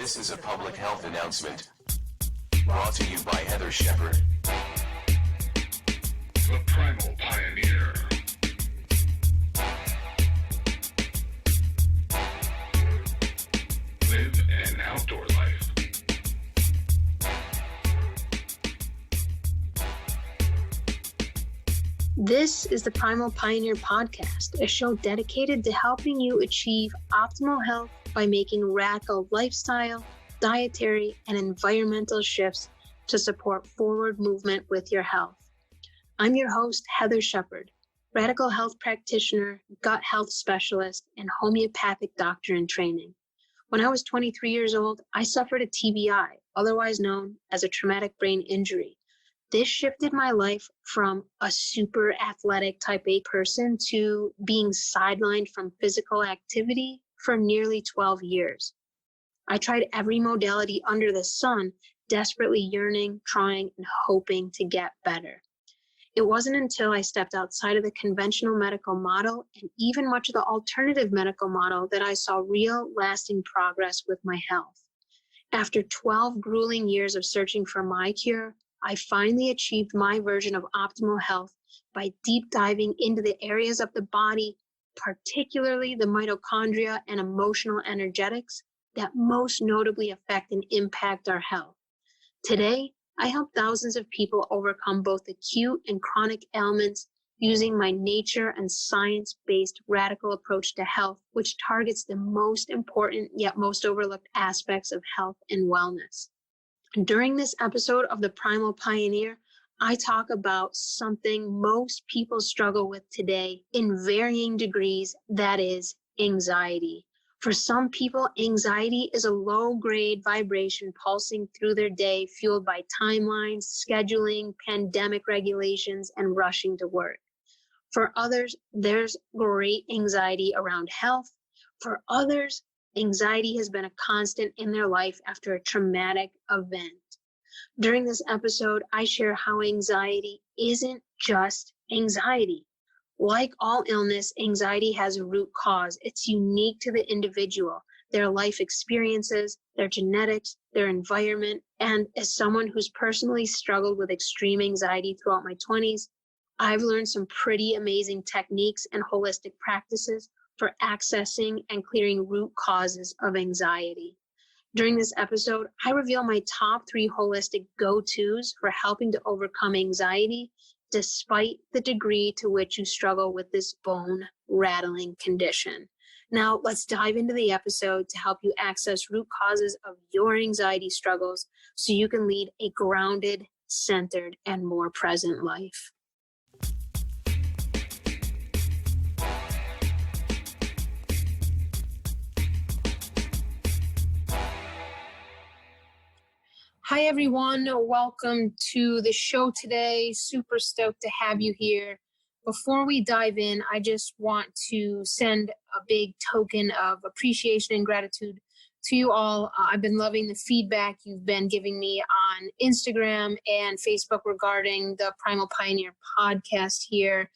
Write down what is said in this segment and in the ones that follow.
This is a public health announcement brought to you by Heather Shepard, the Primal Pioneer. Live an outdoor life. This is the Primal Pioneer podcast, a show dedicated to helping you achieve optimal health by making radical lifestyle, dietary, and environmental shifts to support forward movement with your health. I'm your host, Heather Shepard, radical health practitioner, gut health specialist, and homeopathic doctor in training. When I was 23 years old, I suffered a TBI, otherwise known as a traumatic brain injury. This shifted my life from a super athletic type A person to being sidelined from physical activity for nearly 12 years. I tried every modality under the sun, desperately yearning, trying, and hoping to get better. It wasn't until I stepped outside of the conventional medical model and even much of the alternative medical model that I saw real, lasting progress with my health. After 12 grueling years of searching for my cure, I finally achieved my version of optimal health by deep diving into the areas of the body, particularly the mitochondria and emotional energetics that most notably affect and impact our health. Today, I help thousands of people overcome both acute and chronic ailments using my nature and science-based radical approach to health, which targets the most important yet most overlooked aspects of health and wellness. During this episode of the Primal Pioneer, I talk about something most people struggle with today in varying degrees, that is anxiety. For some people, anxiety is a low-grade vibration pulsing through their day, fueled by timelines, scheduling, pandemic regulations, and rushing to work. For others, there's great anxiety around health. For others, anxiety has been a constant in their life after a traumatic event. During this episode, I share how anxiety isn't just anxiety. Like all illness, anxiety has a root cause. It's unique to the individual, their life experiences, their genetics, their environment. And as someone who's personally struggled with extreme anxiety throughout my 20s, I've learned some pretty amazing techniques and holistic practices for accessing and clearing root causes of anxiety. During this episode, I reveal my top 3 holistic go-tos for helping to overcome anxiety, despite the degree to which you struggle with this bone-rattling condition. Now, let's dive into the episode to help you access root causes of your anxiety struggles so you can lead a grounded, centered, and more present life. Hi, everyone. Welcome to the show today. Super stoked to have you here. Before we dive in, I just want to send a big token of appreciation and gratitude to you all. I've been loving the feedback you've been giving me on Instagram and Facebook regarding the Primal Pioneer podcast here.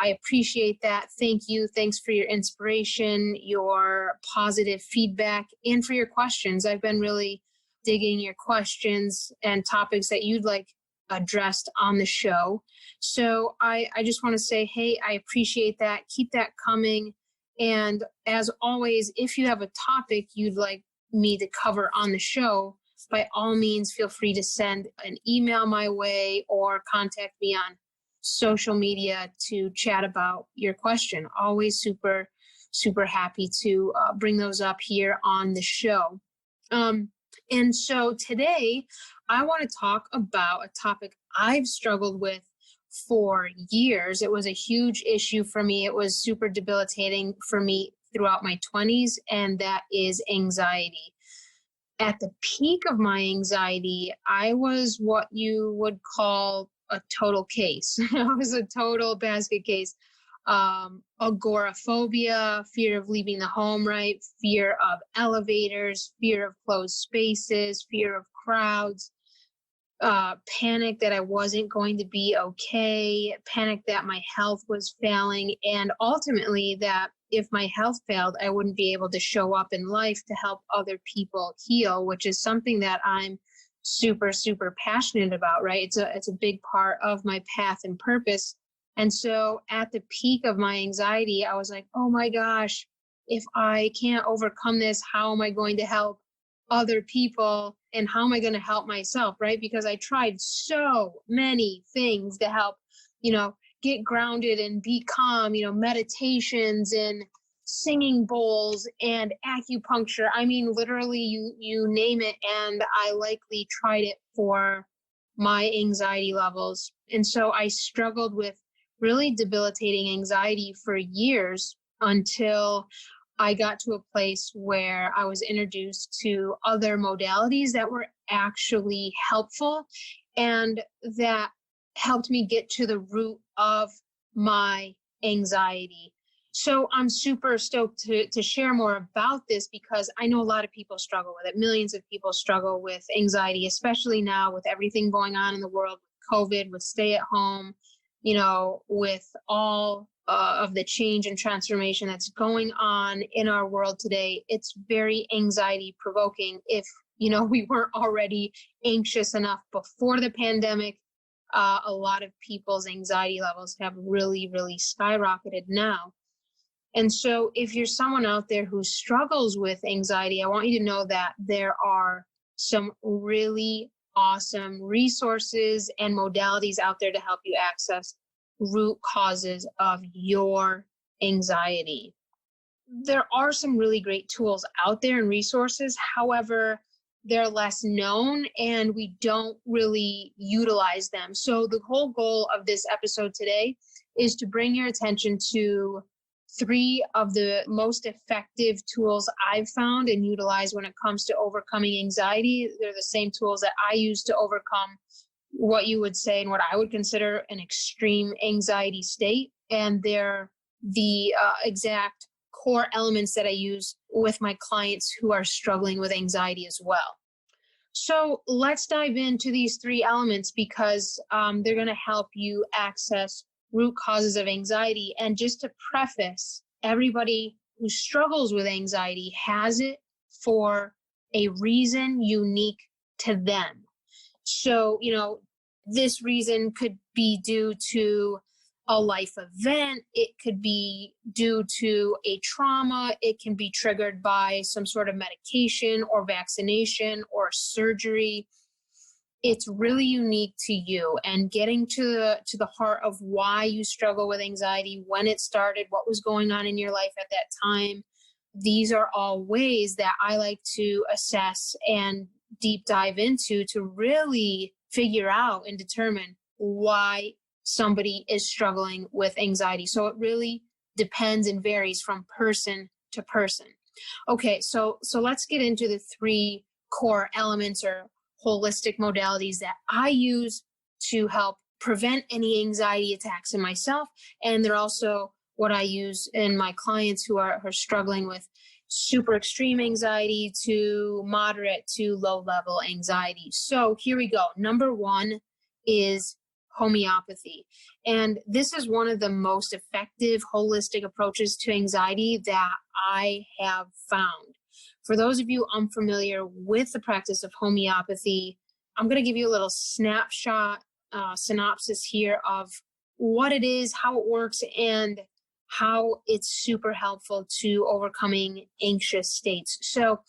I appreciate that. Thank you. Thanks for your inspiration, your positive feedback, and for your questions. I've been really digging your questions and topics that you'd like addressed on the show. So I just want to say, hey, I appreciate that. Keep that coming. And as always, if you have a topic you'd like me to cover on the show, by all means, feel free to send an email my way or contact me on social media to chat about your question. Always super, super happy to bring those up here on the show. And so today, I want to talk about a topic I've struggled with for years. It was a huge issue for me. It was super debilitating for me throughout my 20s, and that is anxiety. At the peak of my anxiety, I was what you would call a total case. I was a total basket case. Agoraphobia, fear of leaving the home, right? Fear of elevators, fear of closed spaces, fear of crowds, panic that I wasn't going to be okay, panic that my health was failing, and ultimately that if my health failed, I wouldn't be able to show up in life to help other people heal, which is something that I'm super, super passionate about, right? It's a big part of my path and purpose. And so at the peak of my anxiety, I was like, oh my gosh, if I can't overcome this, how am I going to help other people? And how am I going to help myself, right? Because I tried so many things to help, get grounded and be calm, meditations and singing bowls and acupuncture. I mean, literally you name it. And I likely tried it for my anxiety levels. And so I struggled with really debilitating anxiety for years until I got to a place where I was introduced to other modalities that were actually helpful and that helped me get to the root of my anxiety. So I'm super stoked to share more about this because I know a lot of people struggle with it. Millions of people struggle with anxiety, especially now with everything going on in the world, with COVID, with stay at home, with all of the change and transformation that's going on in our world today. It's very anxiety provoking. If, we weren't already anxious enough before the pandemic, a lot of people's anxiety levels have really, really skyrocketed now. And so if you're someone out there who struggles with anxiety, I want you to know that there are some really awesome resources and modalities out there to help you access root causes of your anxiety. There are some really great tools out there and resources. However, they're less known and we don't really utilize them. So the whole goal of this episode today is to bring your attention to 3 of the most effective tools I've found and utilize when it comes to overcoming anxiety. They're the same tools that I use to overcome what you would say and what I would consider an extreme anxiety state. And they're the exact core elements that I use with my clients who are struggling with anxiety as well. So let's dive into these 3 elements because they're going to help you access root causes of anxiety. And just to preface, everybody who struggles with anxiety has it for a reason unique to them. So, this reason could be due to a life event. It could be due to a trauma. It can be triggered by some sort of medication or vaccination or surgery. It's really unique to you, and getting to the heart of why you struggle with anxiety, when it started, what was going on in your life at that time. These are all ways that I like to assess and deep dive into to really figure out and determine why somebody is struggling with anxiety. So it really depends and varies from person to person. Okay, so let's get into the 3 core elements or holistic modalities that I use to help prevent any anxiety attacks in myself. And they're also what I use in my clients who are struggling with super extreme anxiety to moderate to low level anxiety. So here we go. Number 1 is homeopathy. And this is one of the most effective holistic approaches to anxiety that I have found. For those of you unfamiliar with the practice of homeopathy, I'm going to give you a little snapshot, synopsis here of what it is, how it works, and how it's super helpful to overcoming anxious states. So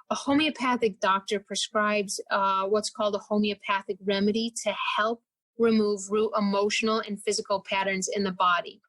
a homeopathic doctor prescribes what's called a homeopathic remedy to help remove root emotional and physical patterns in the body.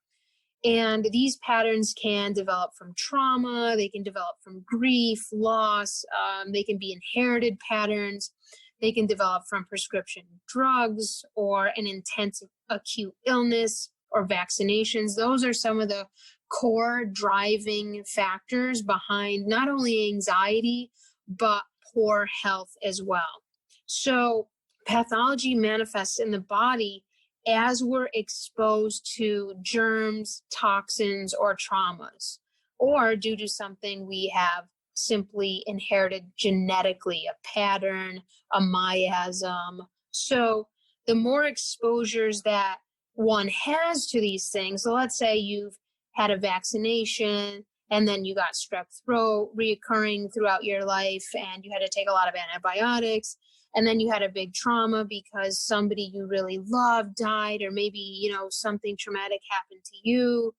And these patterns can develop from trauma, they can develop from grief, loss, they can be inherited patterns, they can develop from prescription drugs or an intense acute illness or vaccinations. Those are some of the core driving factors behind not only anxiety, but poor health as well. So pathology manifests in the body as we're exposed to germs, toxins, or traumas, or due to something we have simply inherited genetically, a pattern, a miasm. So the more exposures that one has to these things, so let's say you've had a vaccination, and then you got strep throat reoccurring throughout your life, and you had to take a lot of antibiotics, and then you had a big trauma because somebody you really loved died, or maybe, something traumatic happened to you.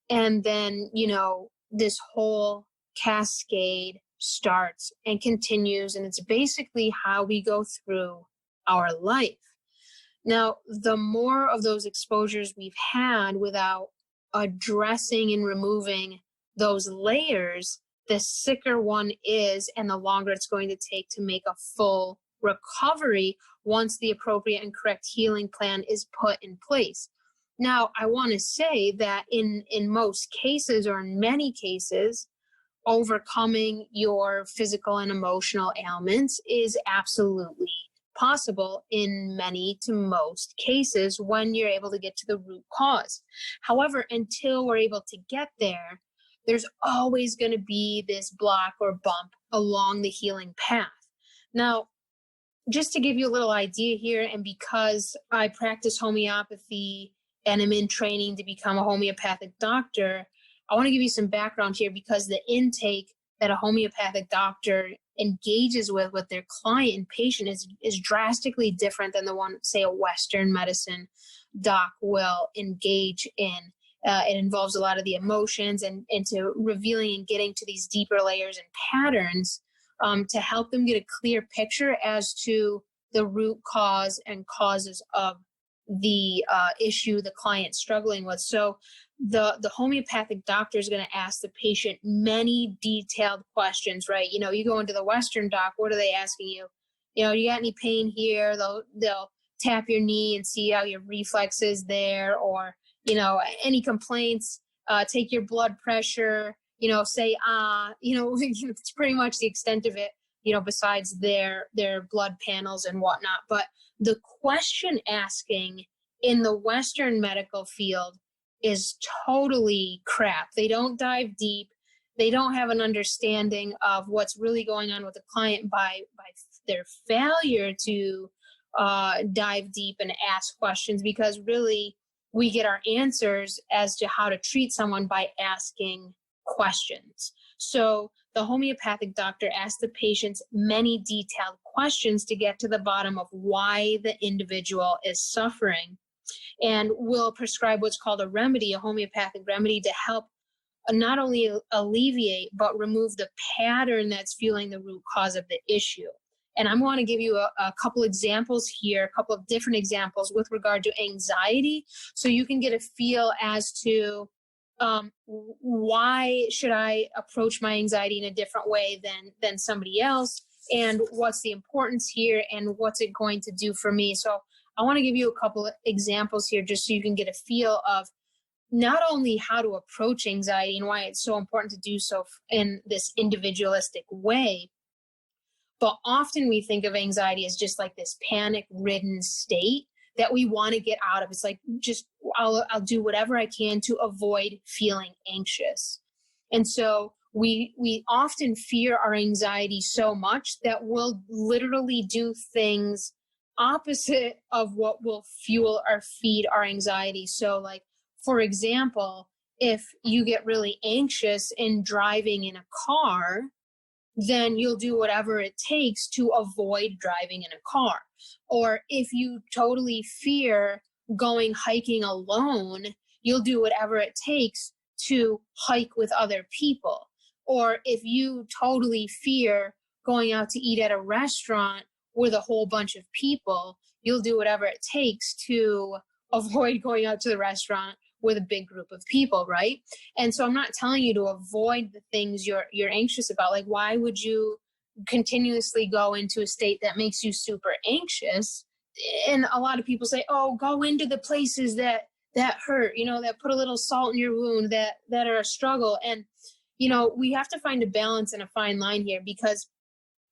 And then, this whole cascade starts and continues, and it's basically how we go through our life. Now, the more of those exposures we've had without addressing and removing those layers, the sicker one is, and the longer it's going to take to make a full recovery once the appropriate and correct healing plan is put in place. Now, I want to say that in most cases, or in many cases, overcoming your physical and emotional ailments is absolutely possible in many to most cases when you're able to get to the root cause. However, until we're able to get there, there's always going to be this block or bump along the healing path. Now, just to give you a little idea here, and because I practice homeopathy and am in training to become a homeopathic doctor, I want to give you some background here, because the intake that a homeopathic doctor engages with their client and patient is drastically different than the one, say, a Western medicine doc will engage in. It involves a lot of the emotions and into revealing and getting to these deeper layers and patterns to help them get a clear picture as to the root cause and causes of the issue the client's struggling with. So the homeopathic doctor is going to ask the patient many detailed questions, right? You go into the Western doc, what are they asking you? You got any pain here? They'll tap your knee and see how your reflex is there, or, any complaints, take your blood pressure, say, it's pretty much the extent of it, besides their blood panels and whatnot. But the question asking in the Western medical field is totally crap. They don't dive deep. They don't have an understanding of what's really going on with the client by their failure to dive deep and ask questions, because really we get our answers as to how to treat someone by asking questions. So the homeopathic doctor asks the patients many detailed questions to get to the bottom of why the individual is suffering, and will prescribe what's called a remedy, a homeopathic remedy, to help not only alleviate, but remove the pattern that's fueling the root cause of the issue. And I'm going to give you a couple examples here, a couple of different examples with regard to anxiety, so you can get a feel as to why should I approach my anxiety in a different way than somebody else, and what's the importance here, and what's it going to do for me. So I want to give you a couple of examples here just so you can get a feel of not only how to approach anxiety and why it's so important to do so in this individualistic way, but often we think of anxiety as just like this panic-ridden state that we want to get out of. It's like, just I'll do whatever I can to avoid feeling anxious. And so we often fear our anxiety so much that we'll literally do things opposite of what will fuel or feed our anxiety. So, like, for example, if you get really anxious in driving in a car, then you'll do whatever it takes to avoid driving in a car. Or if you totally fear going hiking alone, you'll do whatever it takes to hike with other people. Or if you totally fear going out to eat at a restaurant with a whole bunch of people, you'll do whatever it takes to avoid going out to the restaurant with a big group of people, right? And so I'm not telling you to avoid the things you're anxious about. Like, why would you continuously go into a state that makes you super anxious? And a lot of people say, oh, go into the places that hurt, that put a little salt in your wound, that are a struggle. And, we have to find a balance and a fine line here, because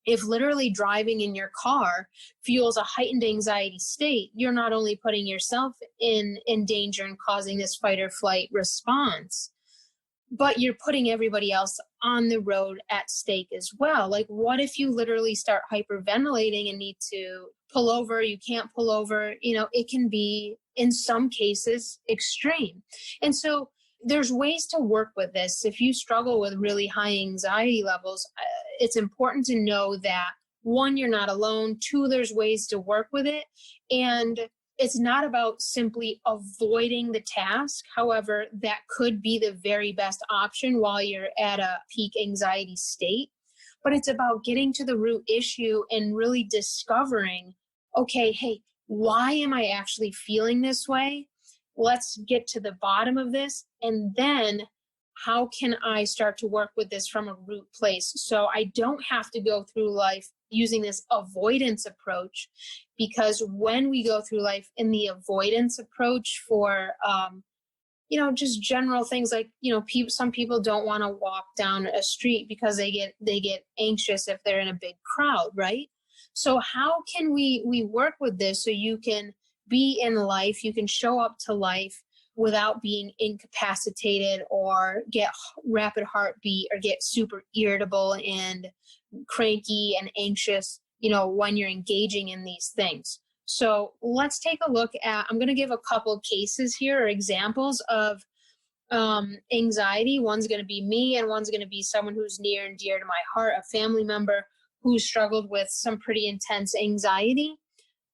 if literally driving in your car fuels a heightened anxiety state, you're not only putting yourself in danger and causing this fight or flight response, but you're putting everybody else on the road at stake as well. Like, what if you literally start hyperventilating and need to pull over? You can't pull over. It can be, in some cases, extreme. And so there's ways to work with this. If you struggle with really high anxiety levels, it's important to know that, one, you're not alone. Two, there's ways to work with it. And it's not about simply avoiding the task. However, that could be the very best option while you're at a peak anxiety state. But it's about getting to the root issue and really discovering, okay, hey, why am I actually feeling this way? Let's get to the bottom of this. And then how can I start to work with this from a root place? So I don't have to go through life using this avoidance approach, because when we go through life in the avoidance approach for, just general things like, some people don't want to walk down a street because they get anxious if they're in a big crowd, right? So how can we work with this so you can be in life, you can show up to life without being incapacitated or get rapid heartbeat or get super irritable and cranky and anxious, when you're engaging in these things. So let's take a look at, I'm going to give a couple cases here or examples of anxiety. One's going to be me, and one's going to be someone who's near and dear to my heart, a family member who struggled with some pretty intense anxiety.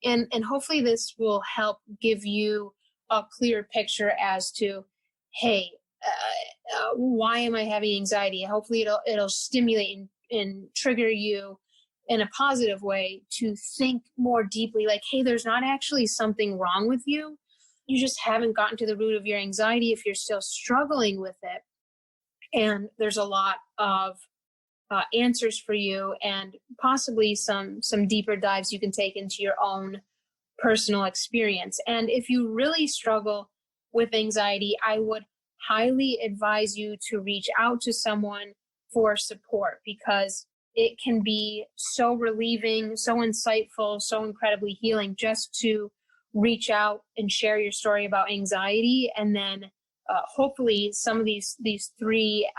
And hopefully this will help give you a clear picture as to, hey, why am I having anxiety? Hopefully it'll stimulate and trigger you in a positive way to think more deeply, like, hey, there's not actually something wrong with you. You just haven't gotten to the root of your anxiety if you're still struggling with it. And there's a lot of answers for you, and possibly some deeper dives you can take into your own personal experience. And if you really struggle with anxiety, I would highly advise you to reach out to someone for support, because it can be so relieving, so insightful, so incredibly healing just to reach out and share your story about anxiety. And then hopefully some of these three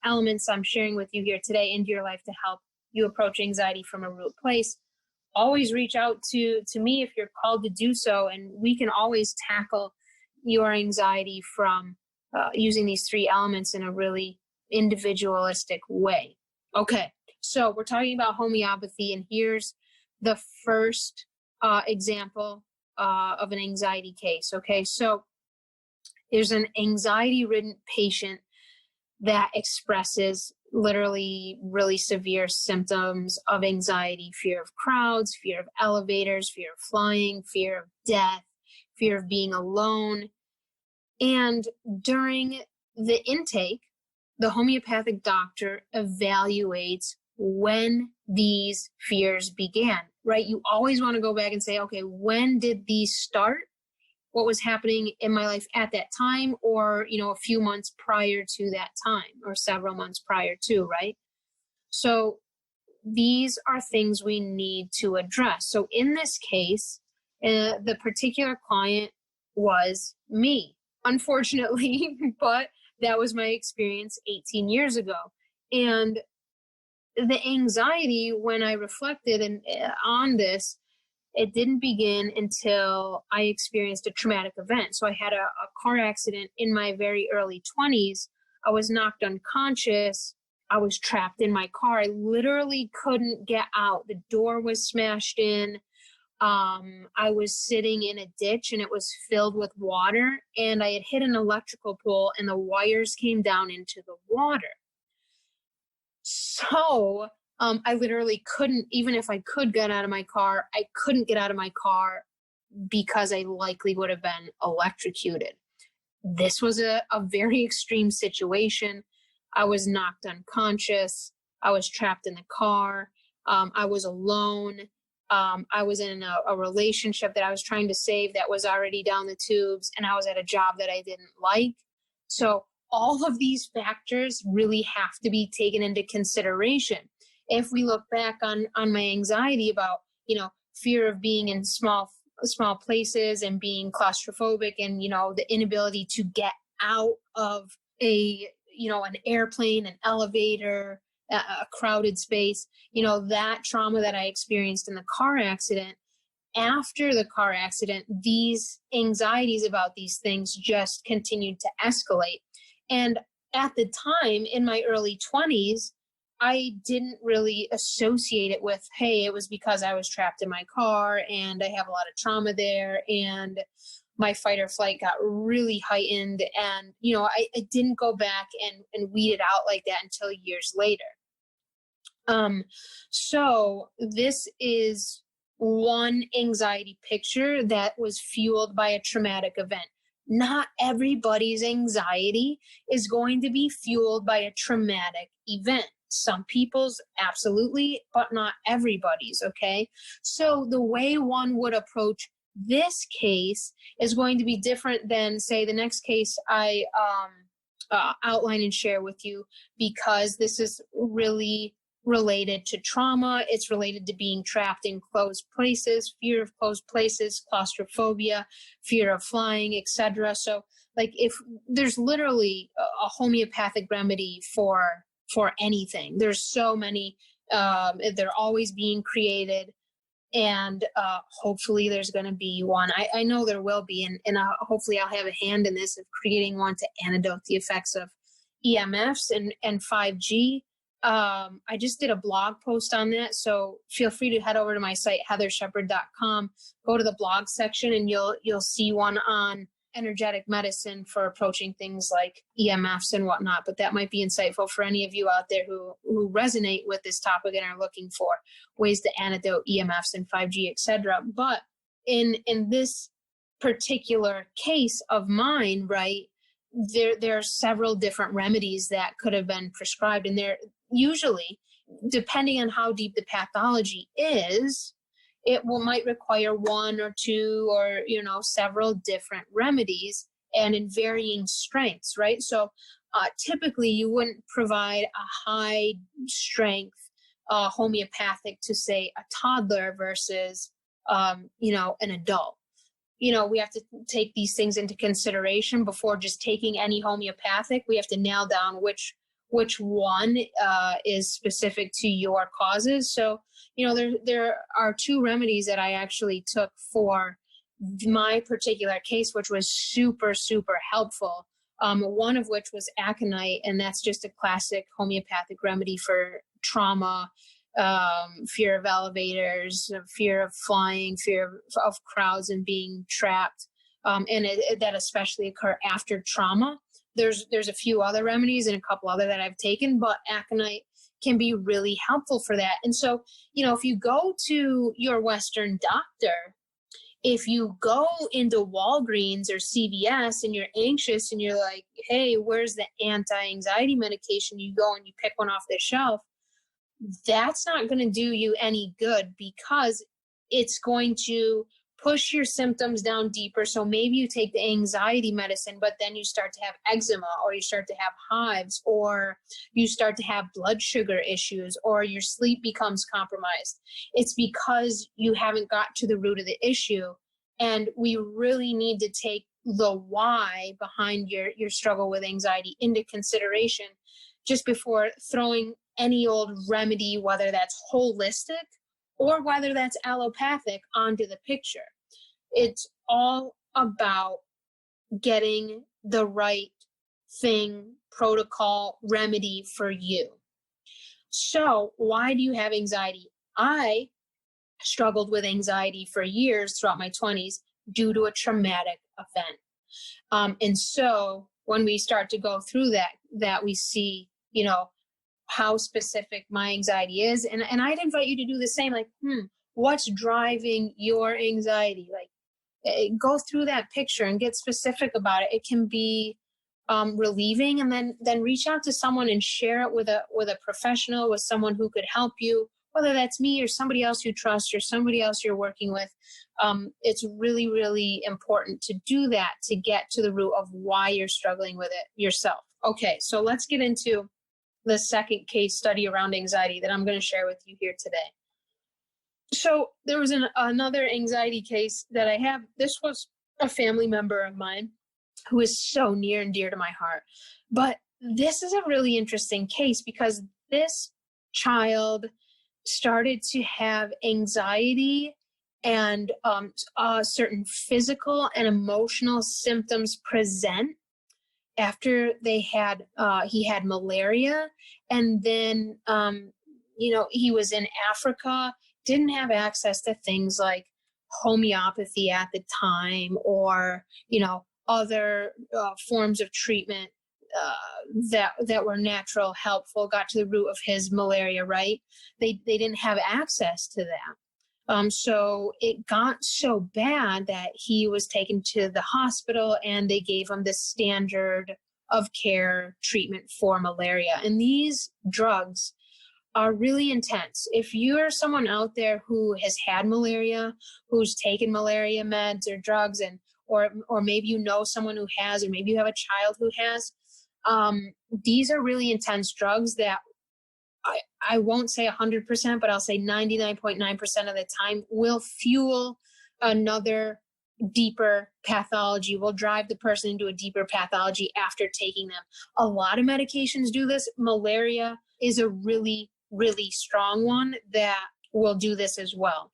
elements I'm sharing with you here today into your life to help you approach anxiety from a root place. Always reach out to me if you're called to do so, and we can always tackle your anxiety from using these three elements in a really individualistic way. Okay, so we're talking about homeopathy, and here's the first example of an anxiety case. Okay, so there's an anxiety-ridden patient that expresses literally really severe symptoms of anxiety: fear of crowds, fear of elevators, fear of flying, fear of death, fear of being alone. And during the intake, the homeopathic doctor evaluates when these fears began, right? You always want to go back and say, okay, when did these start? What was happening in my life at that time, or, a few months prior to that time, or several months prior to, right? So these are things we need to address. So in this case, the particular client was me, unfortunately, but that was my experience 18 years ago. And the anxiety, when I reflected on this, it didn't begin until I experienced a traumatic event. So I had a car accident in my very early 20s. I was knocked unconscious. I was trapped in my car. I literally couldn't get out. The door was smashed in. I was sitting in a ditch and it was filled with water, and I had hit an electrical pole and the wires came down into the water. So I literally couldn't, even if I could get out of my car, I couldn't get out of my car because I likely would have been electrocuted. This was a very extreme situation. I was knocked unconscious. I was trapped in the car. I was alone. I was in a relationship that I was trying to save that was already down the tubes, and I was at a job that I didn't like. So all of these factors really have to be taken into consideration. If we look back on my anxiety about, fear of being in small places and being claustrophobic, and, the inability to get out of an airplane, an elevator, a crowded space, that trauma that I experienced in the car accident. After the car accident, these anxieties about these things just continued to escalate. And at the time, in my early 20s, I didn't really associate it with, hey, it was because I was trapped in my car and I have a lot of trauma there and my fight or flight got really heightened. And, I didn't go back and weed it out like that until years later. So this is one anxiety picture that was fueled by a traumatic event. Not everybody's anxiety is going to be fueled by a traumatic event. Some people's absolutely, but not everybody's, okay? So the way one would approach this case is going to be different than, say, the next case I outline and share with you, because this is really related to trauma. It's related to being trapped in closed places, fear of closed places, claustrophobia, fear of flying, etc. So like if there's literally a homeopathic remedy for anything, there's so many, they're always being created. And hopefully there's going to be one. I know there will be, and hopefully I'll have a hand in this of creating one to antidote the effects of EMFs and 5G. I just did a blog post on that, so feel free to head over to my site, heathershepherd.com, go to the blog section, and you'll see one on energetic medicine for approaching things like EMFs and whatnot. But that might be insightful for any of you out there who resonate with this topic and are looking for ways to antidote EMFs and 5G, etc. But in this particular case of mine, right, there are several different remedies that could have been prescribed, and they're usually, depending on how deep the pathology is, it might require one or two or, several different remedies, and in varying strengths, right? So typically you wouldn't provide a high strength homeopathic to, say, a toddler versus, an adult. We have to take these things into consideration before just taking any homeopathic. We have to nail down which one is specific to your causes. So, there are two remedies that I actually took for my particular case, which was super, super helpful. One of which was aconite, and that's just a classic homeopathic remedy for trauma, fear of elevators, fear of flying, fear of crowds and being trapped, and that especially occur after trauma. There's a few other remedies and a couple other that I've taken, but aconite can be really helpful for that. And so, if you go to your Western doctor, if you go into Walgreens or CVS and you're anxious and you're like, hey, where's the anti-anxiety medication? You go and you pick one off the shelf. That's not going to do you any good, because it's going to push your symptoms down deeper. So maybe you take the anxiety medicine, but then you start to have eczema, or you start to have hives, or you start to have blood sugar issues, or your sleep becomes compromised. It's because you haven't got to the root of the issue. And we really need to take the why behind your struggle with anxiety into consideration just before throwing any old remedy, whether that's holistic or whether that's allopathic, onto the picture. It's all about getting the right thing, protocol, remedy for you. So why do you have anxiety? I struggled with anxiety for years throughout my 20s due to a traumatic event. And so when we start to go through that we see, how specific my anxiety is. And I'd invite you to do the same, like, what's driving your anxiety? Like, go through that picture and get specific about it. It can be relieving, and then reach out to someone and share it with a professional, with someone who could help you, whether that's me or somebody else you trust or somebody else you're working with. It's really, really important to do that, to get to the root of why you're struggling with it yourself. Okay, so let's get into the second case study around anxiety that I'm going to share with you here today. So there was another anxiety case that I have. This was a family member of mine who is so near and dear to my heart. But this is a really interesting case because this child started to have anxiety and certain physical and emotional symptoms present after he had malaria, and then, he was in Africa, didn't have access to things like homeopathy at the time, or, other forms of treatment that were natural, helpful, got to the root of his malaria, right? They didn't have access to that. So it got so bad that he was taken to the hospital, and they gave him the standard of care treatment for malaria. And these drugs are really intense. If you're someone out there who has had malaria, who's taken malaria meds or drugs, or maybe you know someone who has, or maybe you have a child who has, these are really intense drugs that I won't say 100%, but I'll say 99.9% of the time will fuel another deeper pathology, will drive the person into a deeper pathology after taking them. A lot of medications do this. Malaria is a really, really strong one that will do this as well.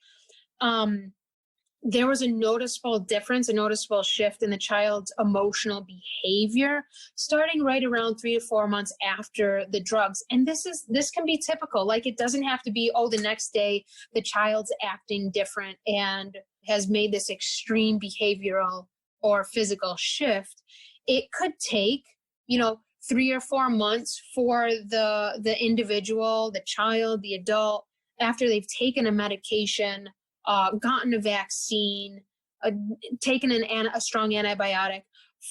There was a noticeable difference, a noticeable shift in the child's emotional behavior starting right around 3 to 4 months after the drugs. And this can be typical. Like, it doesn't have to be, the next day the child's acting different and has made this extreme behavioral or physical shift. It could take, 3 or 4 months for the individual, the child, the adult, after they've taken a medication, gotten a vaccine, taken a strong antibiotic,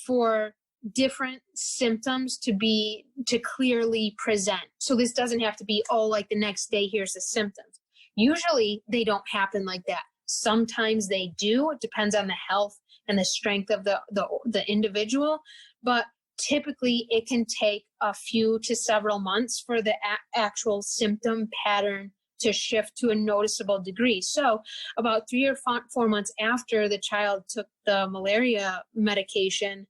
for different symptoms to clearly present. So this doesn't have to be, like the next day, here's the symptoms. Usually they don't happen like that. Sometimes they do. It depends on the health and the strength of the individual. But typically it can take a few to several months for the actual symptom pattern to shift to a noticeable degree. So about 3 or 4 months after the child took the malaria medication,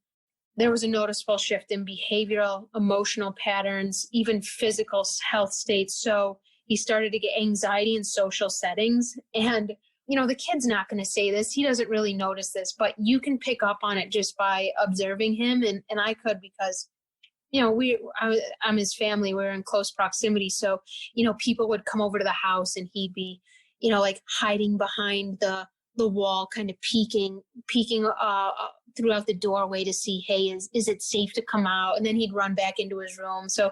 there was a noticeable shift in behavioral, emotional patterns, even physical health states. So he started to get anxiety in social settings. And, the kid's not going to say this. He doesn't really notice this, but you can pick up on it just by observing him. And I could, because I'm his family. We're in close proximity. So, people would come over to the house, and he'd be, like hiding behind the wall, kind of peeking throughout the doorway to see, hey, is it safe to come out? And then he'd run back into his room. So,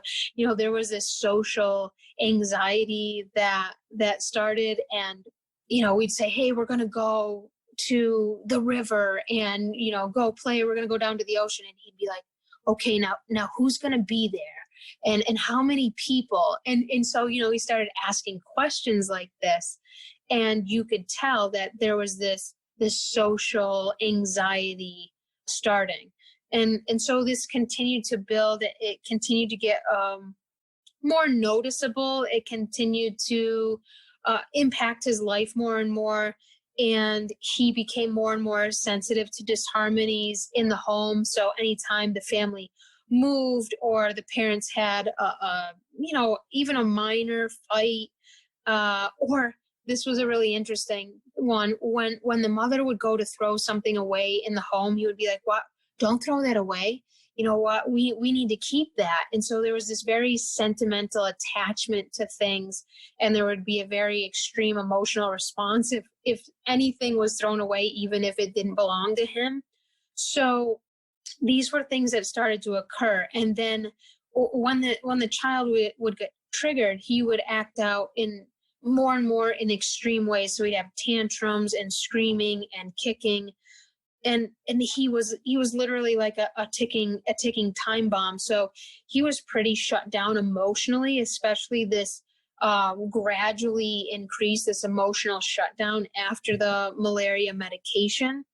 there was this social anxiety that started, and, we'd say, hey, we're going to go to the river and, go play. We're going to go down to the ocean. And he'd be like, okay, now who's going to be there, and how many people? And so, he started asking questions like this, and you could tell that there was this social anxiety starting. And so this continued to build. It continued to get more noticeable. It continued to impact his life more and more. And he became more and more sensitive to disharmonies in the home. So anytime the family moved, or the parents had even a minor fight, or this was a really interesting one, when the mother would go to throw something away in the home, he would be like, what? Don't throw that away. You know what? We need to keep that. And so there was this very sentimental attachment to things, and there would be a very extreme emotional response if anything was thrown away, even if it didn't belong to him. So these were things that started to occur. And then when the child would get triggered, he would act out in more and more in extreme ways. So he'd have tantrums and screaming and kicking. And he was literally like a ticking time bomb. So he was pretty shut down emotionally, especially this gradually increased, this emotional shutdown after the malaria medication.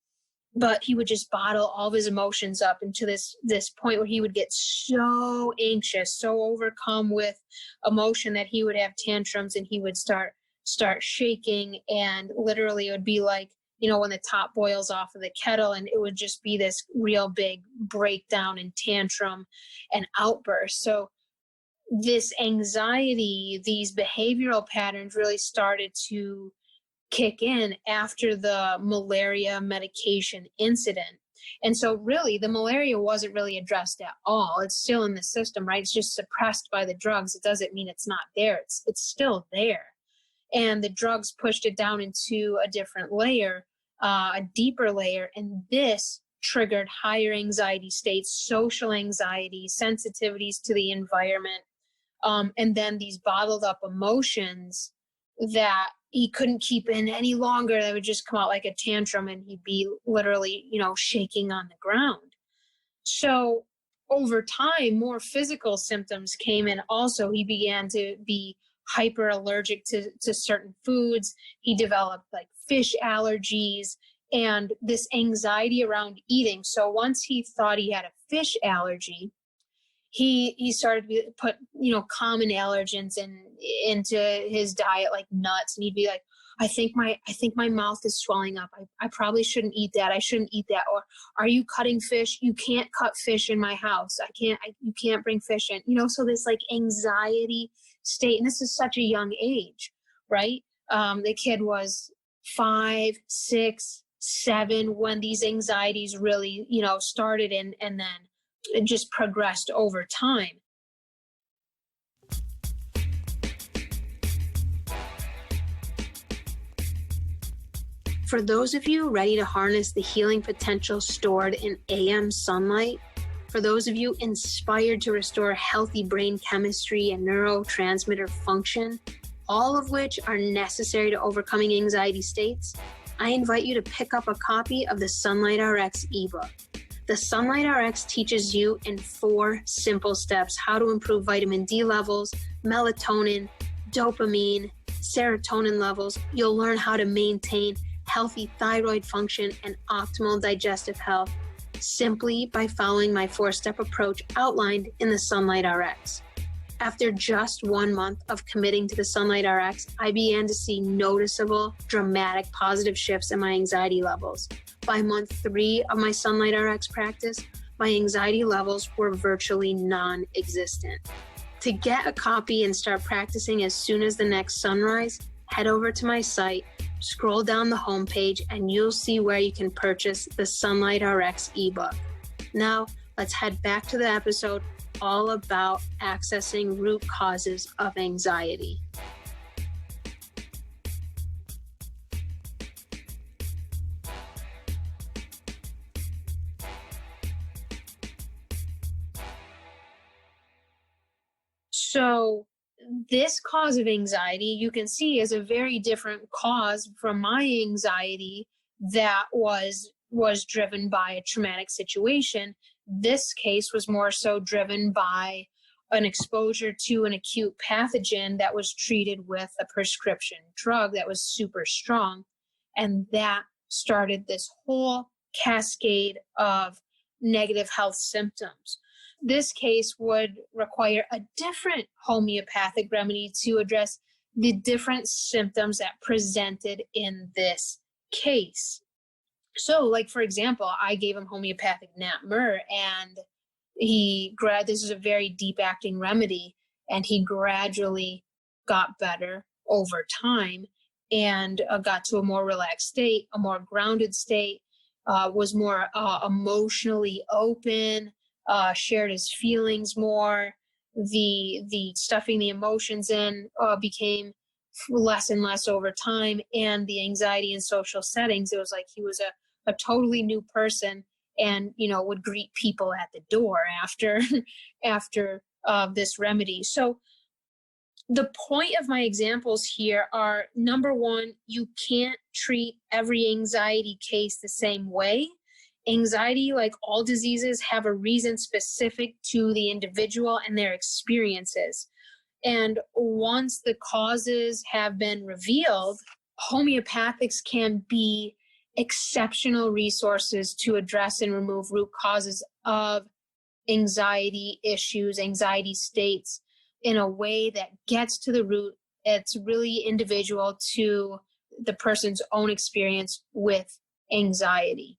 But he would just bottle all of his emotions up into this point where he would get so anxious, so overcome with emotion, that he would have tantrums, and he would start shaking, and literally it would be like, when the top boils off of the kettle, and it would just be this real big breakdown and tantrum and outburst. So this anxiety, these behavioral patterns really started to kick in after the malaria medication incident. And so really the malaria wasn't really addressed at all. It's still in the system, right? It's just suppressed by the drugs. It doesn't mean it's not there. It's still there. And the drugs pushed it down into a different layer, a deeper layer. And this triggered higher anxiety states, social anxiety, sensitivities to the environment, and then these bottled up emotions that he couldn't keep in any longer. That would just come out like a tantrum, and he'd be literally, shaking on the ground. So over time, more physical symptoms came in. Also, he began to be hyper allergic to certain foods. He developed like fish allergies and this anxiety around eating. So once he thought he had a fish allergy, he started to put, common allergens into his diet, like nuts. And he'd be like, I think my mouth is swelling up. I probably shouldn't eat that. I shouldn't eat that. Or, are you cutting fish? You can't cut fish in my house. You can't bring fish in, so this like anxiety state. And this is such a young age, right? The kid was 5, 6, 7 when these anxieties really, started, and then it just progressed over time. For those of you ready to harness the healing potential stored in AM sunlight, for those of you inspired to restore healthy brain chemistry and neurotransmitter function, all of which are necessary to overcoming anxiety states, I invite you to pick up a copy of the Sunlight RX ebook. The Sunlight RX teaches you in 4 simple steps how to improve vitamin D levels, melatonin, dopamine, serotonin levels. You'll learn how to maintain healthy thyroid function and optimal digestive health simply by following my 4-step approach outlined in the Sunlight RX. After just 1 month of committing to the Sunlight RX, I began to see noticeable, dramatic positive shifts in my anxiety levels. By month 3 of my Sunlight RX practice, my anxiety levels were virtually non-existent. To get a copy and start practicing as soon as the next sunrise, head over to my site, scroll down the homepage, and you'll see where you can purchase the Sunlight RX ebook. Now, let's head back to the episode all about accessing root causes of anxiety. So this cause of anxiety, you can see, is a very different cause from my anxiety that was driven by a traumatic situation. This case was more so driven by an exposure to an acute pathogen that was treated with a prescription drug that was super strong. And that started this whole cascade of negative health symptoms. This case would require a different homeopathic remedy to address the different symptoms that presented in this case. So, like, for example, I gave him homeopathic nat mur, and this is a very deep acting remedy, and he gradually got better over time and got to a more relaxed state, a more grounded state, was more emotionally open, shared his feelings more. The stuffing the emotions in became less and less over time, and the anxiety in social settings, it was like he was a totally new person, and would greet people at the door after this remedy. So the point of my examples here are, number one, you can't treat every anxiety case the same way. Anxiety, like all diseases, have a reason specific to the individual and their experiences. And once the causes have been revealed, homeopathics can be exceptional resources to address and remove root causes of anxiety issues, anxiety states, in a way that gets to the root. It's really individual to the person's own experience with anxiety.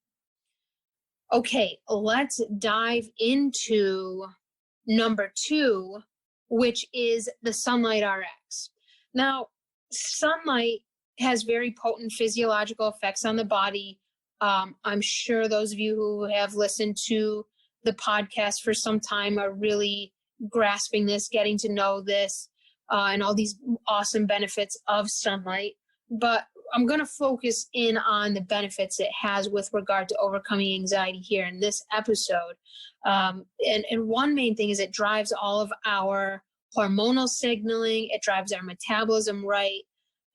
Okay, let's dive into number 2, which is the Sunlight RX. Now, sunlight has very potent physiological effects on the body, I'm sure those of you who have listened to the podcast for some time are really grasping this, getting to know this, and all these awesome benefits of sunlight. But I'm going to focus in on the benefits it has with regard to overcoming anxiety here in this episode. And one main thing is it drives all of our hormonal signaling. It drives our metabolism right.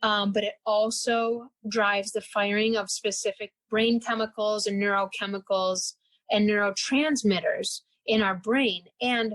But it also drives the firing of specific brain chemicals and neurochemicals and neurotransmitters in our brain. And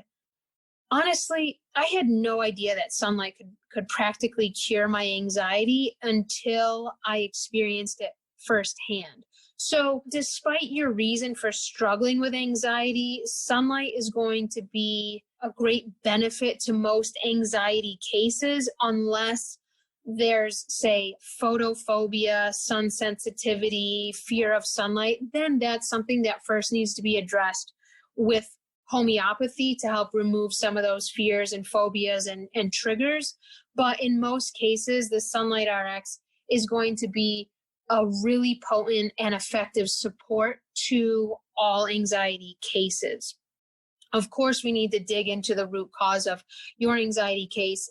honestly, I had no idea that sunlight could practically cure my anxiety until I experienced it firsthand. So despite your reason for struggling with anxiety, sunlight is going to be a great benefit to most anxiety cases, unless there's, say, photophobia, sun sensitivity, fear of sunlight. Then that's something that first needs to be addressed with homeopathy to help remove some of those fears and phobias and triggers. But in most cases, the Sunlight RX is going to be a really potent and effective support to all anxiety cases. Of course, we need to dig into the root cause of your anxiety case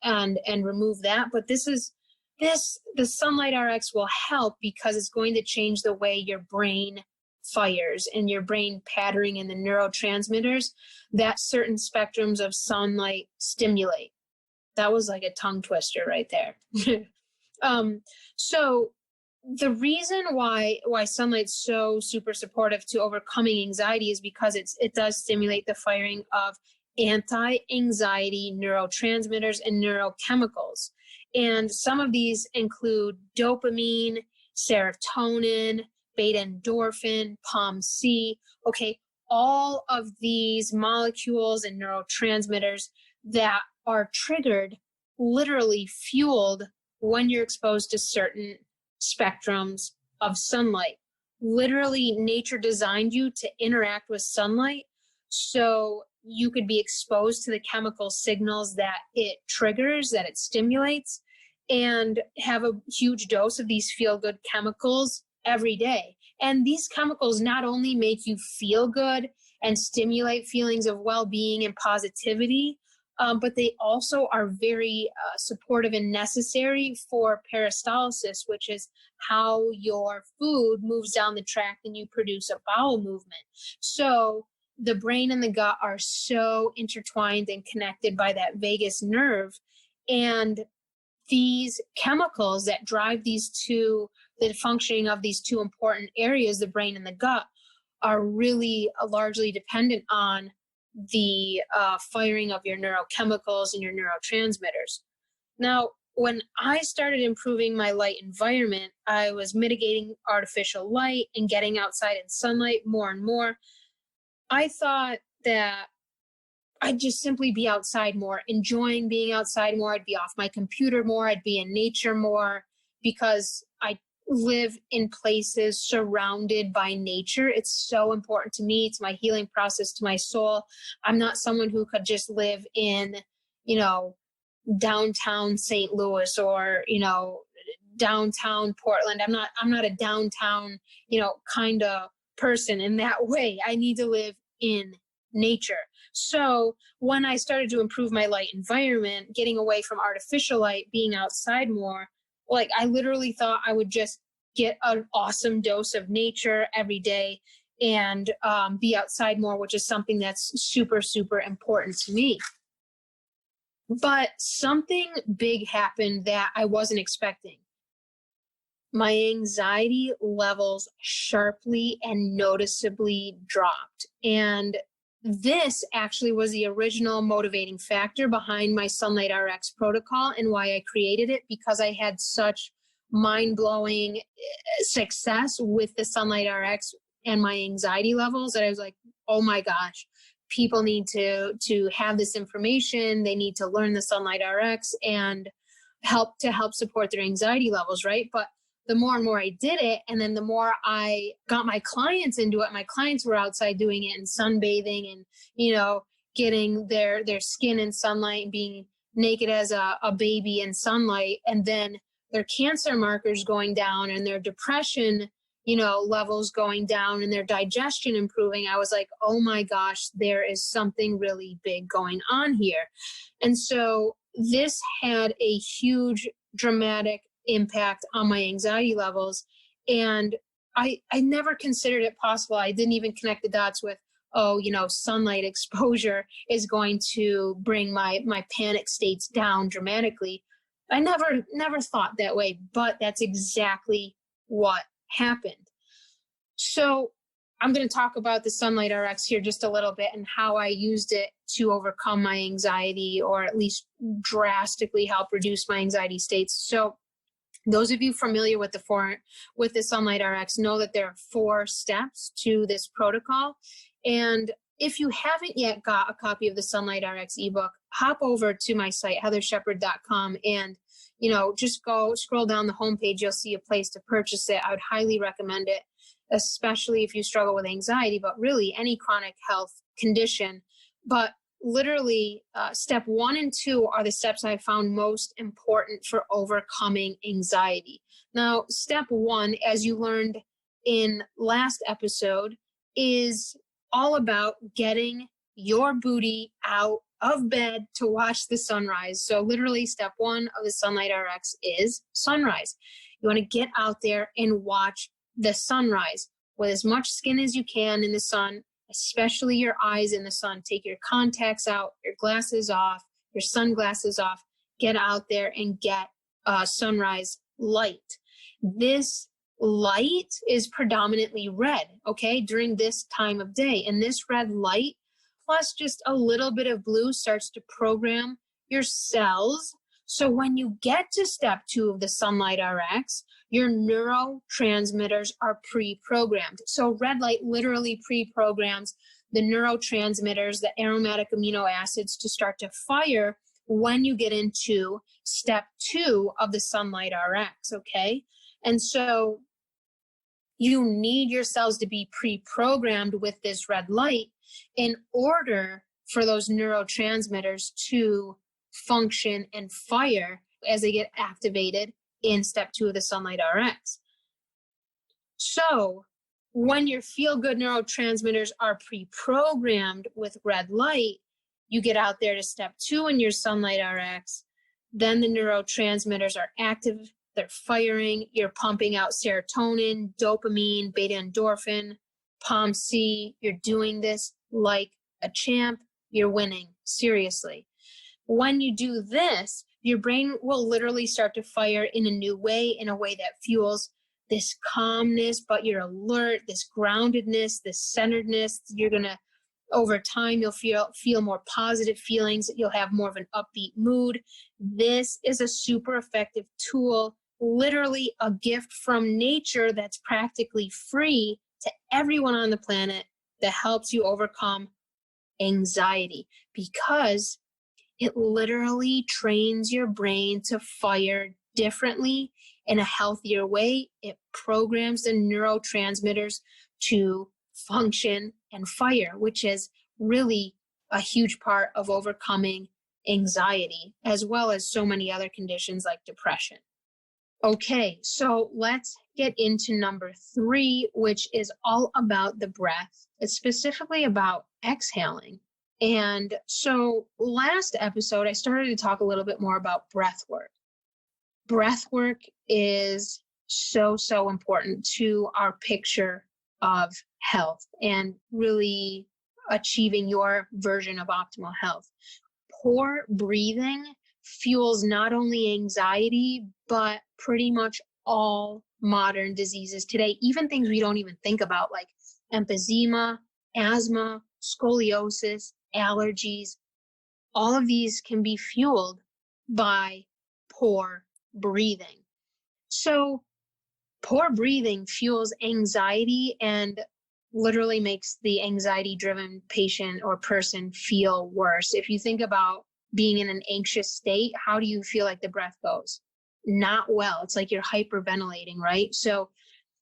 and remove that. But the Sunlight RX will help because it's going to change the way your brain fires and your brain patterning and the neurotransmitters that certain spectrums of sunlight stimulate. That was like a tongue twister right there. So the reason why sunlight's so super supportive to overcoming anxiety is because it does stimulate the firing of anti-anxiety neurotransmitters and neurochemicals. And some of these include dopamine, serotonin, beta endorphin, POMC. Okay, all of these molecules and neurotransmitters that are triggered, literally fueled when you're exposed to certain spectrums of sunlight. Literally, nature designed you to interact with sunlight so you could be exposed to the chemical signals that it triggers, that it stimulates, and have a huge dose of these feel-good chemicals every day. And these chemicals not only make you feel good and stimulate feelings of well-being and positivity, but they also are very supportive and necessary for peristalsis, which is how your food moves down the tract and you produce a bowel movement. So the brain and the gut are so intertwined and connected by that vagus nerve. And these chemicals that drive the functioning of these two important areas, the brain and the gut, are really largely dependent on the firing of your neurochemicals and your neurotransmitters. Now, when I started improving my light environment, I was mitigating artificial light and getting outside in sunlight more and more. I thought that I'd just simply be outside more, enjoying being outside more. I'd be off my computer more. I'd be in nature more because I live in places surrounded by nature. It's so important to me. It's my healing process to my soul. I'm not someone who could just live in, downtown St. Louis or, downtown Portland. I'm not a downtown, kind of person in that way. I need to live in nature. So when I started to improve my light environment, getting away from artificial light, being outside more, like I literally thought I would just get an awesome dose of nature every day and be outside more, which is something that's super, super important to me. But something big happened that I wasn't expecting. My anxiety levels sharply and noticeably dropped. And this actually was the original motivating factor behind my Sunlight RX protocol and why I created it, because I had such mind-blowing success with the Sunlight RX and my anxiety levels that I was like, oh my gosh, people need to have this information. They need to learn the Sunlight RX and help support their anxiety levels, right? But the more and more I did it, and then the more I got my clients into it, my clients were outside doing it and sunbathing and, getting their skin in sunlight and being naked as a baby in sunlight. And then their cancer markers going down and their depression levels going down and their digestion improving, I was like, oh my gosh, there is something really big going on here. And so this had a huge dramatic impact on my anxiety levels. And I never considered it possible. I didn't even connect the dots with, sunlight exposure is going to bring my panic states down dramatically. I never thought that way, but that's exactly what happened. So I'm going to talk about the Sunlight RX here just a little bit and how I used it to overcome my anxiety, or at least drastically help reduce my anxiety states. So those of you familiar with the Sunlight RX know that there are 4 steps to this protocol. And if you haven't yet got a copy of the Sunlight RX ebook, hop over to my site, heathershepherd.com, and just scroll down the homepage. You'll see a place to purchase it. I would highly recommend it, especially if you struggle with anxiety, but really any chronic health condition. But literally, step 1 and 2 are the steps I found most important for overcoming anxiety. Now, step 1, as you learned in last episode, is all about getting your booty out of bed to watch the sunrise. So literally, step 1 of the Sunlight RX is sunrise. You want to get out there and watch the sunrise with as much skin as you can in the sun, especially your eyes in the sun. Take your contacts out, your glasses off, your sunglasses off. Get out there and get sunrise light. This light is predominantly red, okay, during this time of day. And this red light, plus just a little bit of blue, starts to program your cells. So when you get to step 2 of the Sunlight RX, your neurotransmitters are pre-programmed. So red light literally pre-programs the neurotransmitters, the aromatic amino acids, to start to fire when you get into step 2 of the Sunlight RX, okay? And so you need your cells to be pre-programmed with this red light in order for those neurotransmitters to function and fire as they get activated in step 2 of the Sunlight RX. So when your feel-good neurotransmitters are pre-programmed with red light, you get out there to step 2 in your Sunlight RX, then the neurotransmitters are active, they're firing, you're pumping out serotonin, dopamine, beta endorphin, POMC. You're doing this like a champ. You're winning, seriously. When you do this, your brain will literally start to fire in a new way, in a way that fuels this calmness, but you're alert, this groundedness, this centeredness. You're going to, over time, you'll feel more positive feelings. You'll have more of an upbeat mood. This is a super effective tool, literally a gift from nature that's practically free to everyone on the planet, that helps you overcome anxiety, because it literally trains your brain to fire differently in a healthier way. It programs the neurotransmitters to function and fire, which is really a huge part of overcoming anxiety, as well as so many other conditions like depression. Okay, so let's get into number 3, which is all about the breath. It's specifically about exhaling. And so last episode, I started to talk a little bit more about breath work. Breath work is so important to our picture of health and really achieving your version of optimal health. Poor breathing fuels not only anxiety, but pretty much all modern diseases today, even things we don't even think about, like emphysema, asthma, scoliosis, allergies. All of these can be fueled by poor breathing. So poor breathing fuels anxiety and literally makes the anxiety-driven patient or person feel worse. If you think about being in an anxious state, how do you feel like the breath goes? Not well. It's like you're hyperventilating, right? So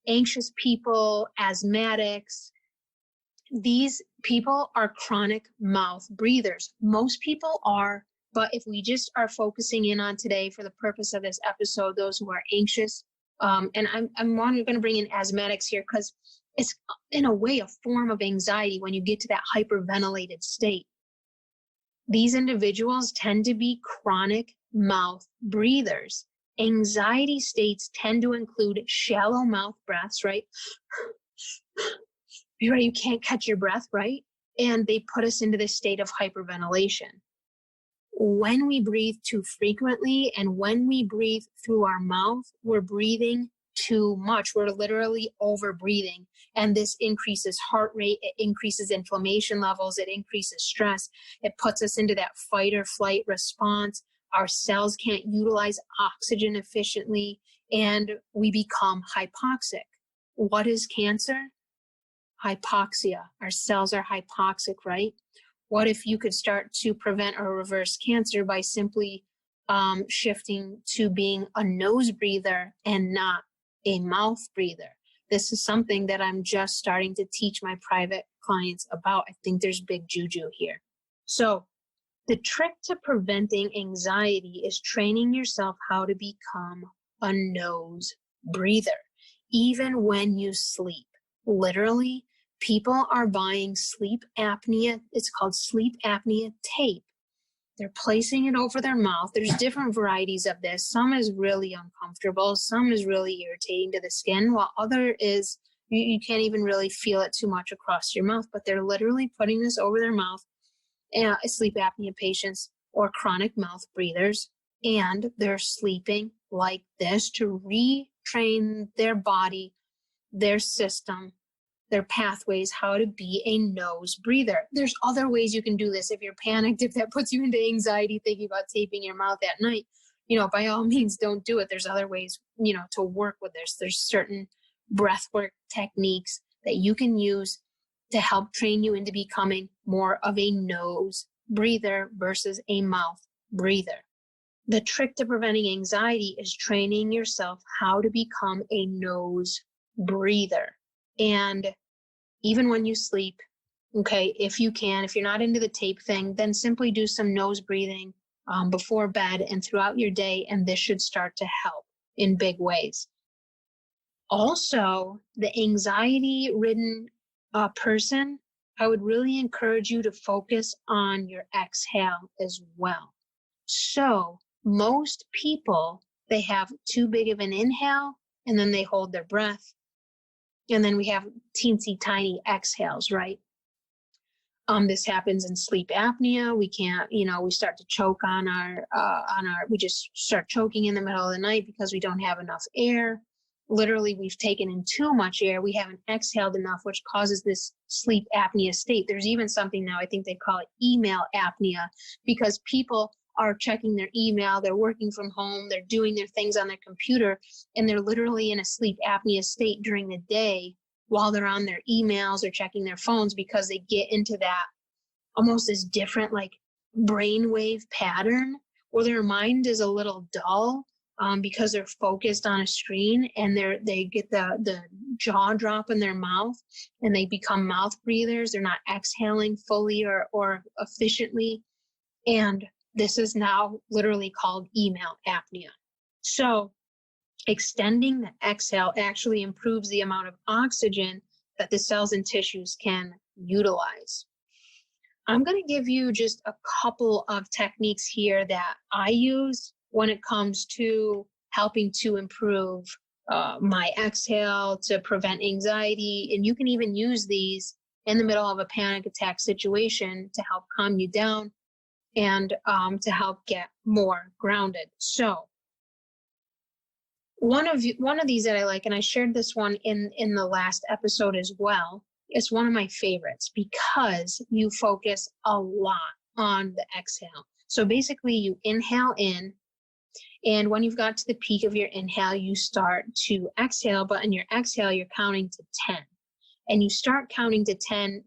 anxious people, asthmatics, these people are chronic mouth breathers. Most people are, but if we just are focusing in on today for the purpose of this episode, those who are anxious And I'm going to bring in asthmatics here because it's in a way a form of anxiety when you get to that hyperventilated state. These individuals tend to be chronic mouth breathers. Anxiety states tend to include shallow mouth breaths, right? You can't catch your breath, right? And they put us into this state of hyperventilation. When we breathe too frequently and when we breathe through our mouth, we're breathing too much. We're literally over breathing. And this increases heart rate. It increases inflammation levels. It increases stress. It puts us into that fight or flight response. Our cells can't utilize oxygen efficiently and we become hypoxic. What is cancer? Hypoxia. Our cells are hypoxic, right? What if you could start to prevent or reverse cancer by simply shifting to being a nose breather and not a mouth breather? This is something that I'm just starting to teach my private clients about. I think there's big juju here. So the trick to preventing anxiety is training yourself how to become a nose breather, even when you sleep. Literally, people are buying sleep apnea. It's called sleep apnea tape. They're placing it over their mouth. There's different varieties of this. Some is really uncomfortable. Some is really irritating to the skin, while other is you can't even really feel it too much across your mouth, but they're literally putting this over their mouth. Sleep apnea patients or chronic mouth breathers, and they're sleeping like this to retrain their body, their system, their pathways, how to be a nose breather. There's other ways you can do this. If you're panicked, if that puts you into anxiety thinking about taping your mouth at night, by all means, don't do it. There's other ways, to work with this. There's certain breathwork techniques that you can use to help train you into becoming more of a nose breather versus a mouth breather. The trick to preventing anxiety is training yourself how to become a nose breather. And even when you sleep, okay, if you're not into the tape thing, then simply do some nose breathing before bed and throughout your day, and this should start to help in big ways. Also, the anxiety-ridden person, I would really encourage you to focus on your exhale as well. So most people, they have too big of an inhale and then they hold their breath. And then we have teensy tiny exhales, right? This happens in sleep apnea. We can't, we start to choke we just start choking in the middle of the night because we don't have enough air. Literally, we've taken in too much air. We haven't exhaled enough, which causes this sleep apnea state. There's even something now, I think they call it email apnea, because people are checking their email, they're working from home, they're doing their things on their computer, and they're literally in a sleep apnea state during the day while they're on their emails or checking their phones, because they get into that almost this different like brainwave pattern where their mind is a little dull because they're focused on a screen, and they get the jaw drop in their mouth and they become mouth breathers. They're not exhaling fully or efficiently. And this is now literally called email apnea. So extending the exhale actually improves the amount of oxygen that the cells and tissues can utilize. I'm going to give you just a couple of techniques here that I use when it comes to helping to improve my exhale to prevent anxiety. And you can even use these in the middle of a panic attack situation to help calm you down and to help get more grounded. So one of these that I like, and I shared this one in the last episode as well, it's one of my favorites because you focus a lot on the exhale. So basically you inhale in, and when you've got to the peak of your inhale, you start to exhale, but in your exhale, you're counting to 10. And you start counting to 10,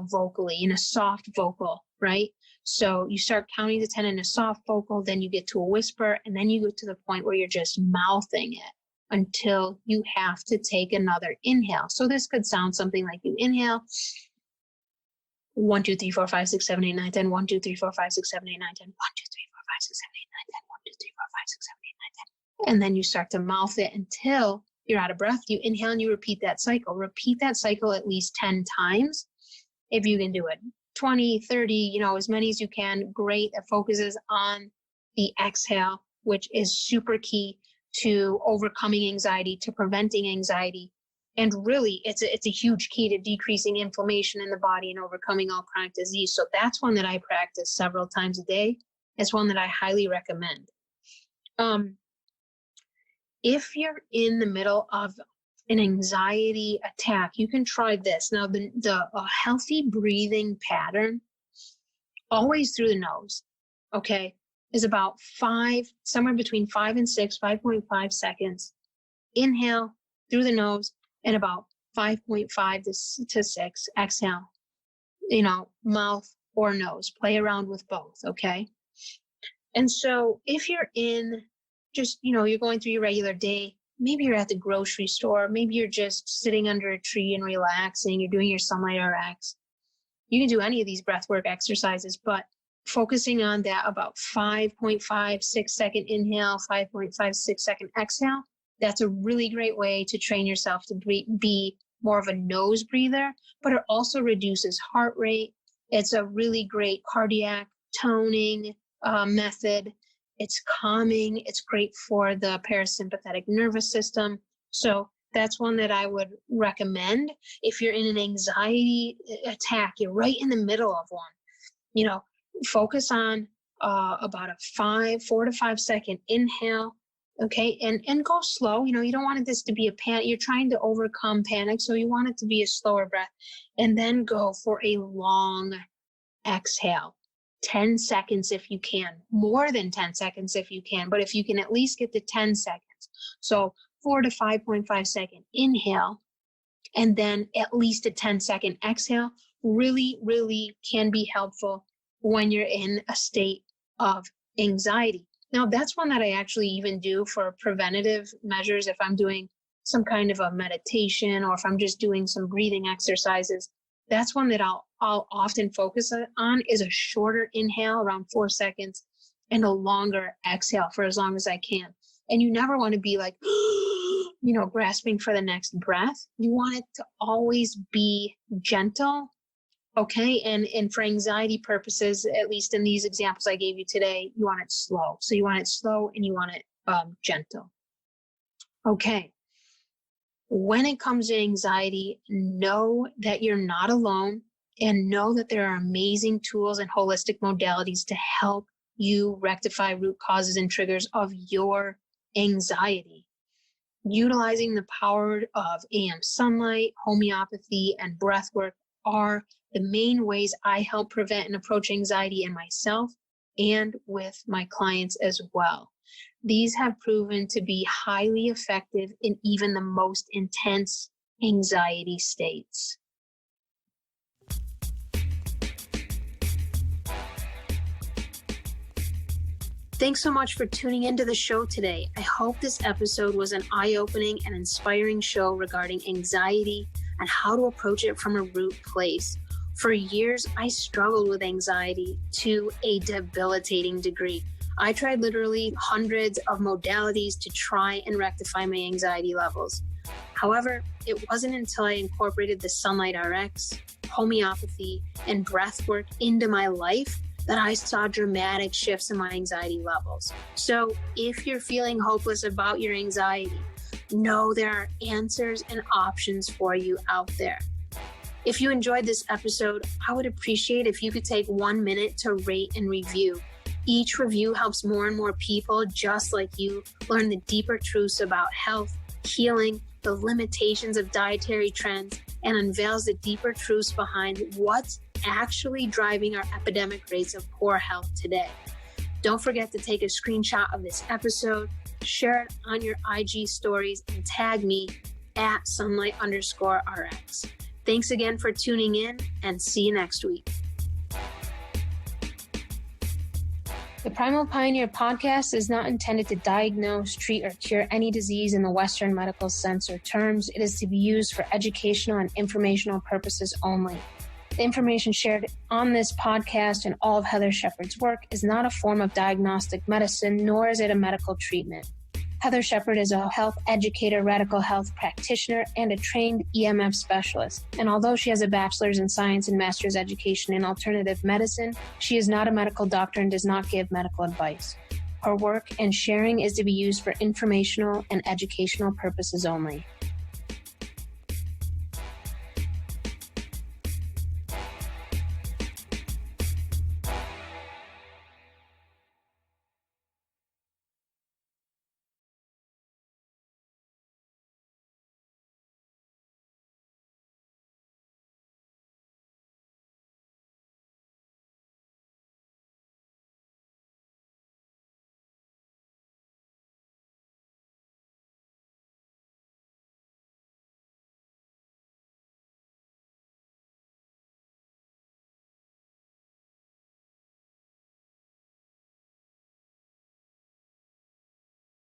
vocally, in a soft vocal, right? So you start counting to 10 in a soft vocal, then you get to a whisper, and then you go to the point where you're just mouthing it until you have to take another inhale. So this could sound something like you inhale, 1, 2, 3, 4, 5, 6, 7, 8, 9, 10, 1, 2, 3, 4, 5, 6, 7, 8, 9, 10, 1, 2, 3, 4, 5, 6, 7, 8, 9, 10, 1, 2, 3, 4, 5, 6, 7, 8, 9, 10. and then you start to mouth it until you're out of breath. You inhale and you repeat that cycle. Repeat that cycle at least 10 times. If you can do it 20, 30, as many as you can, great. It focuses on the exhale, which is super key to overcoming anxiety, to preventing anxiety. And really, it's a huge key to decreasing inflammation in the body and overcoming all chronic disease. So that's one that I practice several times a day. It's one that I highly recommend. If you're in the middle of an anxiety attack, you can try this. Now, the healthy breathing pattern, always through the nose, okay, is about somewhere between 5.5 seconds. Inhale through the nose, and about 5.5 to 6 exhale, mouth or nose. Play around with both, okay? And so if you're in just, you're going through your regular day, maybe you're at the grocery store, maybe you're just sitting under a tree and relaxing, you're doing your Sunlight RX. You can do any of these breathwork exercises, but focusing on that about 5.5, 6 second inhale, 5.5, 6 second exhale, that's a really great way to train yourself to be more of a nose breather, but it also reduces heart rate. It's a really great cardiac toning method. It's calming. It's great for the parasympathetic nervous system. So that's one that I would recommend. If you're in an anxiety attack, you're right in the middle of one, focus on about a 4 to 5 second inhale. Okay. And go slow. You don't want this to be a panic. You're trying to overcome panic. So you want it to be a slower breath, and then go for a long exhale, 10 seconds if you can, more than 10 seconds if you can, but if you can at least get to 10 seconds. So 4 to 5.5 second inhale, and then at least a 10 second exhale really, really can be helpful when you're in a state of anxiety. Now, that's one that I actually even do for preventative measures. If I'm doing some kind of a meditation, or if I'm just doing some breathing exercises, that's one that I'll often focus on, is a shorter inhale around 4 seconds and a longer exhale for as long as I can. And you never want to be like, grasping for the next breath. You want it to always be gentle. Okay. And for anxiety purposes, at least in these examples I gave you today, you want it slow. So you want it slow and you want it gentle. Okay. When it comes to anxiety, know that you're not alone, and know that there are amazing tools and holistic modalities to help you rectify root causes and triggers of your anxiety. Utilizing the power of AM sunlight, homeopathy, and breathwork are the main ways I help prevent and approach anxiety in myself and with my clients as well. These have proven to be highly effective in even the most intense anxiety states. Thanks so much for tuning into the show today. I hope this episode was an eye-opening and inspiring show regarding anxiety and how to approach it from a root place. For years, I struggled with anxiety to a debilitating degree. I tried literally hundreds of modalities to try and rectify my anxiety levels. However, it wasn't until I incorporated the Sunlight RX, homeopathy, and breathwork into my life that I saw dramatic shifts in my anxiety levels. So if you're feeling hopeless about your anxiety, know there are answers and options for you out there. If you enjoyed this episode, I would appreciate if you could take 1 minute to rate and review. Each review helps more and more people just like you learn the deeper truths about health, healing, the limitations of dietary trends, and unveils the deeper truths behind what's actually driving our epidemic rates of poor health today. Don't forget to take a screenshot of this episode, share it on your IG stories, and tag me at sunlight_RX. Thanks again for tuning in, and see you next week. The Primal Pioneer podcast is not intended to diagnose, treat, or cure any disease in the Western medical sense or terms. It is to be used for educational and informational purposes only. The information shared on this podcast and all of Heather Shepherd's work is not a form of diagnostic medicine, nor is it a medical treatment. Heather Shepard is a health educator, radical health practitioner, and a trained EMF specialist. And although she has a bachelor's in science and master's education in alternative medicine, she is not a medical doctor and does not give medical advice. Her work and sharing is to be used for informational and educational purposes only.